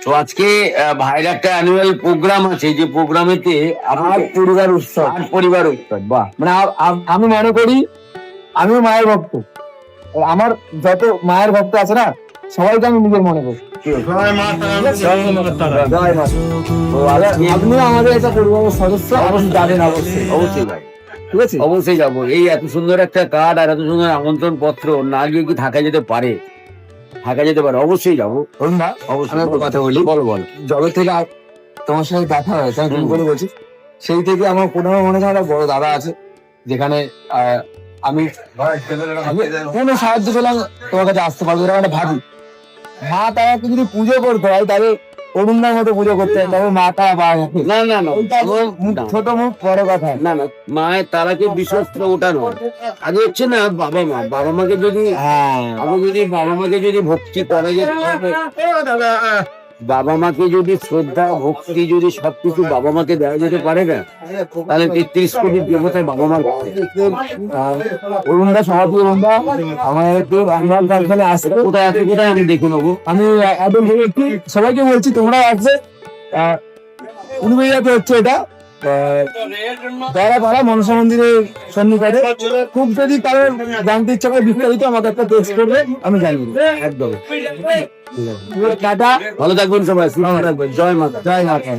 তো আজকে ভাইয়ের একটা অ্যানুয়াল প্রোগ্রাম আছে, যে প্রোগ্রামেতে আমার পরিবার উৎসব। পরিবার উৎসব। বাহ, মানে আমি মনে করি আমিও মায়ের ভক্ত। আমার যত মায়ের ভক্ত আছে না, সবাইকে আমি নিজের মনে করি। জয় মা। তো আজকে আপনিও আমাদের একটা পরিবারের সদস্য, অবশ্যই যাবেন। অবশ্যই অবশ্যই ভাই, ঠিক আছে। অবশ্যই যাবো। এই এত সুন্দর একটা কার্ড আর এত সুন্দর আমন্ত্রণ পত্র না গিয়ে কি থাকা যেতে পারে? থাকা যেতে পারে, অবশ্যই যাবো। বলুন না, অবশ্যই। আমি একটা কথা বলি। বলো বলো। যবে থেকে তোমার সাথে দেখা হয়েছে, আমি তুমি করে বলছি, সেই থেকে আমার কোনো মনে হয় একটা বড় দাদা আছে, যেখানে আমি কোনো সাহায্য পেলাম তোমার কাছে আসতে পারবো, এরকম একটা ভাবি। মা তারাকে যদি পুজো করতে হয়, তাহলে অরুণদার মতো পুজো করতে হয়, তবে মা তারা পাওয়া যাবে। না না না, ছোট মুখ বড় কথা। না না, মায়ের তারাকে বিশ্বস্ত ওটা নয়। আগে হচ্ছে না বাবা মা, বাবা মাকে যদি বাবা মাকে যদি ভক্তি করা যেতে হবে, বাবা মাকে যদি শ্রদ্ধা ভক্তি যদি সবকিছু বাবা মাকে দেওয়া যেতে পারে না, তাহলে 33 কোটি দেবতায় বাবা মার অরুণদা, সভাপতি অরুণদা আমার একটু আহ্বান ফাংশনে আসতে। কোথায় আছে, কোথায় আমি দেখে নেবো। আমি একদম একটু সবাইকে বলছি, তোমরা আসবে। উলুবেড়িয়াতে হচ্ছে এটা, দয়াপাড়া মনসা মন্দিরের সন্নিকটে। খুব যদি কারোর জানতে ইচ্ছা করে বিস্তারিত আমাকে একটা টেক্সট করবে, আমি জানিয়ে দেবো। একদম। টাটা, ভালো থাকবেন সবাই, সুস্থ থাকবেন। জয় মাতা। জয় মাতা।